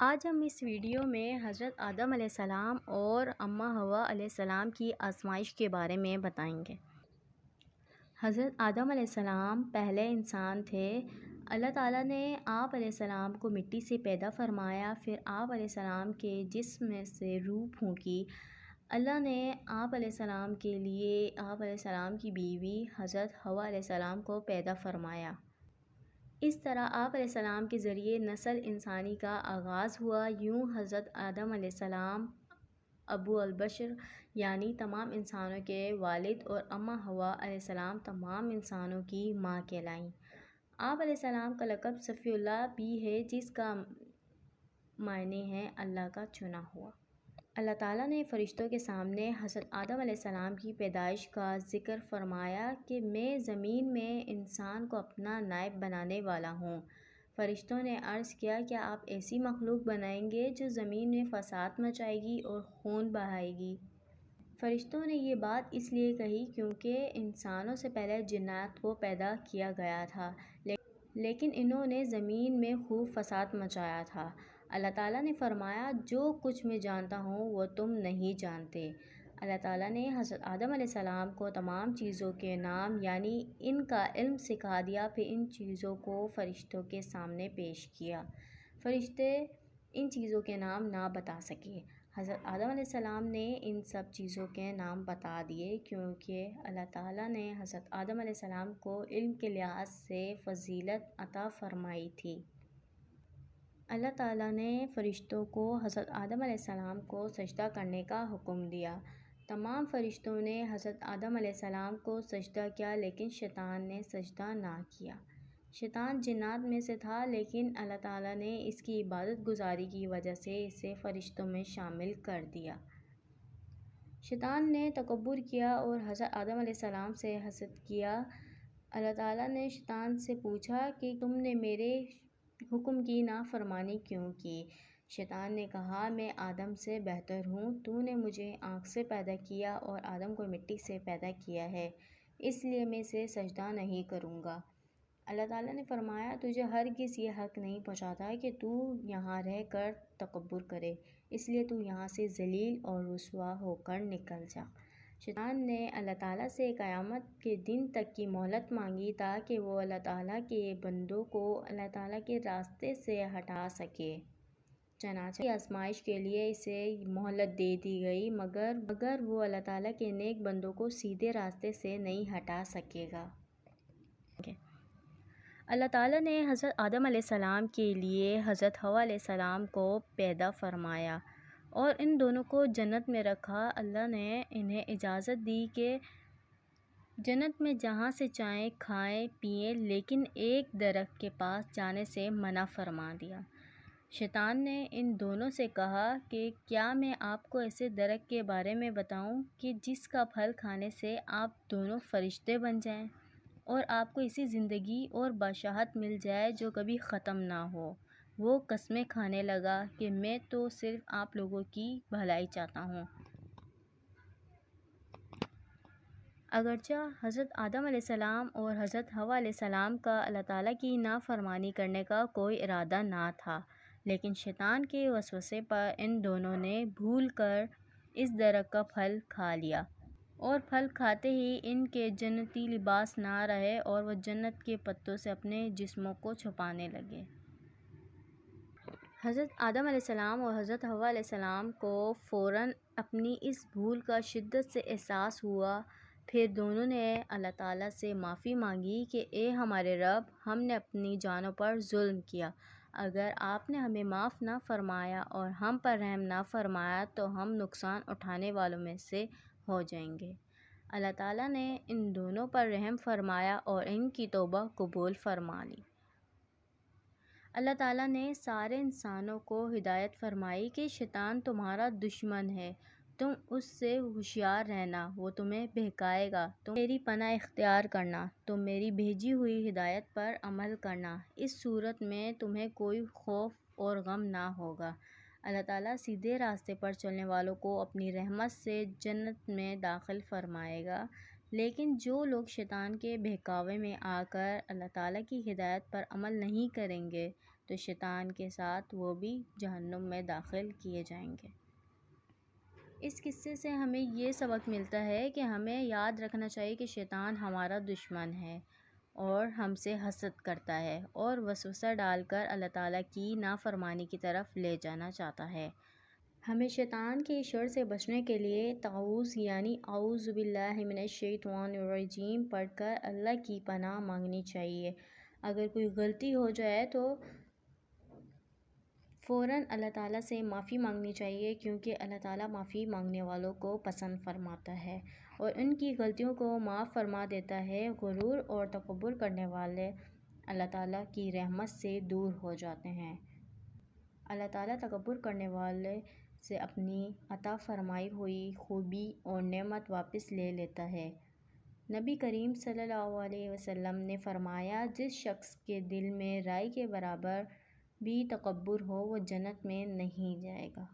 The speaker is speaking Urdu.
آج ہم اس ویڈیو میں حضرت آدم علیہ السلام اور اماں حوا علیہ السلام کی آزمائش کے بارے میں بتائیں گے۔ حضرت آدم علیہ السلام پہلے انسان تھے۔ اللہ تعالیٰ نے آپ علیہ السلام کو مٹی سے پیدا فرمایا، پھر آپ علیہ السلام کے جسم میں سے روح پھونکی۔ اللہ نے آپ علیہ السلام کے لیے آپ علیہ السلام کی بیوی حضرت حوا علیہ السلام کو پیدا فرمایا۔ اس طرح آپ علیہ السلام کے ذریعے نسل انسانی کا آغاز ہوا۔ یوں حضرت آدم علیہ السلام ابو البشر یعنی تمام انسانوں کے والد اور اماں حوا علیہ السلام تمام انسانوں کی ماں کہلائیں۔ آپ علیہ السلام کا لقب صفی اللہ بھی ہے، جس کا معنی ہے اللہ کا چنا ہوا۔ اللہ تعالیٰ نے فرشتوں کے سامنے حضرت آدم علیہ السلام کی پیدائش کا ذکر فرمایا کہ میں زمین میں انسان کو اپنا نائب بنانے والا ہوں۔ فرشتوں نے عرض کیا، کیا آپ ایسی مخلوق بنائیں گے جو زمین میں فساد مچائے گی اور خون بہائے گی؟ فرشتوں نے یہ بات اس لیے کہی کیونکہ انسانوں سے پہلے جنات کو پیدا کیا گیا تھا، لیکن انہوں نے زمین میں خوب فساد مچایا تھا۔ اللہ تعالیٰ نے فرمایا، جو کچھ میں جانتا ہوں وہ تم نہیں جانتے۔ اللہ تعالیٰ نے حضرت آدم علیہ السلام کو تمام چیزوں کے نام یعنی ان کا علم سکھا دیا، پھر ان چیزوں کو فرشتوں کے سامنے پیش کیا۔ فرشتے ان چیزوں کے نام نہ بتا سکے۔ حضرت آدم علیہ السلام نے ان سب چیزوں کے نام بتا دیے کیونکہ اللہ تعالیٰ نے حضرت آدم علیہ السلام کو علم کے لحاظ سے فضیلت عطا فرمائی تھی۔ اللہ تعالیٰ نے فرشتوں کو حضرت آدم علیہ السلام کو سجدہ کرنے کا حکم دیا۔ تمام فرشتوں نے حضرت آدم علیہ السلام کو سجدہ کیا، لیکن شیطان نے سجدہ نہ کیا۔ شیطان جنات میں سے تھا، لیکن اللہ تعالیٰ نے اس کی عبادت گزاری کی وجہ سے اسے فرشتوں میں شامل کر دیا۔ شیطان نے تکبر کیا اور حضرت آدم علیہ السلام سے حسد کیا۔ اللہ تعالیٰ نے شیطان سے پوچھا کہ تم نے میرے حکم کی نافرمانی کیوں کی؟ شیطان نے کہا، میں آدم سے بہتر ہوں۔ تو نے مجھے آنکھ سے پیدا کیا اور آدم کو مٹی سے پیدا کیا ہے، اس لیے میں اسے سجدہ نہیں کروں گا۔ اللہ تعالیٰ نے فرمایا، تجھے ہرگز یہ حق نہیں پہنچاتا کہ تو یہاں رہ کر تکبر کرے، اس لیے تو یہاں سے ذلیل اور رسوا ہو کر نکل جا۔ شیطان نے اللہ تعالیٰ سے قیامت کے دن تک کی مہلت مانگی تاکہ وہ اللہ تعالیٰ کے بندوں کو اللہ تعالیٰ کے راستے سے ہٹا سکے۔ چنانچہ آزمائش کے لیے اسے مہلت دے دی گئی، مگر وہ اللہ تعالیٰ کے نیک بندوں کو سیدھے راستے سے نہیں ہٹا سکے گا۔ اللہ تعالیٰ نے حضرت آدم علیہ السلام کے لیے حضرت حوا علیہ السلام کو پیدا فرمایا اور ان دونوں کو جنت میں رکھا۔ اللہ نے انہیں اجازت دی کہ جنت میں جہاں سے چاہیں کھائیں پئیں، لیکن ایک درخت کے پاس جانے سے منع فرما دیا۔ شیطان نے ان دونوں سے کہا کہ کیا میں آپ کو ایسے درخت کے بارے میں بتاؤں کہ جس کا پھل کھانے سے آپ دونوں فرشتے بن جائیں اور آپ کو ایسی زندگی اور بادشاہت مل جائے جو کبھی ختم نہ ہو؟ وہ قسمیں کھانے لگا کہ میں تو صرف آپ لوگوں کی بھلائی چاہتا ہوں۔ اگرچہ حضرت آدم علیہ السلام اور حضرت حوا علیہ السلام کا اللہ تعالیٰ کی نافرمانی کرنے کا کوئی ارادہ نہ تھا، لیکن شیطان کے وسوسے پر ان دونوں نے بھول کر اس درخت کا پھل کھا لیا، اور پھل کھاتے ہی ان کے جنتی لباس نہ رہے اور وہ جنت کے پتوں سے اپنے جسموں کو چھپانے لگے۔ حضرت آدم علیہ السلام اور حضرت حوا علیہ السلام کو فوراً اپنی اس بھول کا شدت سے احساس ہوا۔ پھر دونوں نے اللہ تعالیٰ سے معافی مانگی کہ اے ہمارے رب، ہم نے اپنی جانوں پر ظلم کیا۔ اگر آپ نے ہمیں معاف نہ فرمایا اور ہم پر رحم نہ فرمایا تو ہم نقصان اٹھانے والوں میں سے ہو جائیں گے۔ اللہ تعالیٰ نے ان دونوں پر رحم فرمایا اور ان کی توبہ قبول فرما لی۔ اللہ تعالیٰ نے سارے انسانوں کو ہدایت فرمائی کہ شیطان تمہارا دشمن ہے، تم اس سے ہوشیار رہنا، وہ تمہیں بہکائے گا، تم میری پناہ اختیار کرنا، تم میری بھیجی ہوئی ہدایت پر عمل کرنا، اس صورت میں تمہیں کوئی خوف اور غم نہ ہوگا۔ اللہ تعالیٰ سیدھے راستے پر چلنے والوں کو اپنی رحمت سے جنت میں داخل فرمائے گا، لیکن جو لوگ شیطان کے بہکاوے میں آ کر اللہ تعالیٰ کی ہدایت پر عمل نہیں کریں گے تو شیطان کے ساتھ وہ بھی جہنم میں داخل کیے جائیں گے۔ اس قصے سے ہمیں یہ سبق ملتا ہے کہ ہمیں یاد رکھنا چاہیے کہ شیطان ہمارا دشمن ہے اور ہم سے حسد کرتا ہے اور وسوسہ ڈال کر اللہ تعالیٰ کی نافرمانی کی طرف لے جانا چاہتا ہے۔ ہمیں شیطان کے شر سے بچنے کے لیے تعوذ یعنی اعوذ باللہ من الشیطان الرجیم پڑھ کر اللہ کی پناہ مانگنی چاہیے۔ اگر کوئی غلطی ہو جائے تو فوراً اللہ تعالیٰ سے معافی مانگنی چاہیے، کیونکہ اللہ تعالیٰ معافی مانگنے والوں کو پسند فرماتا ہے اور ان کی غلطیوں کو معاف فرما دیتا ہے۔ غرور اور تکبر کرنے والے اللہ تعالیٰ کی رحمت سے دور ہو جاتے ہیں۔ اللہ تعالیٰ تکبر کرنے والے سے اپنی عطا فرمائی ہوئی خوبی اور نعمت واپس لے لیتا ہے۔ نبی کریم صلی اللہ علیہ وسلم نے فرمایا، جس شخص کے دل میں رائی کے برابر بھی تکبر ہو وہ جنت میں نہیں جائے گا۔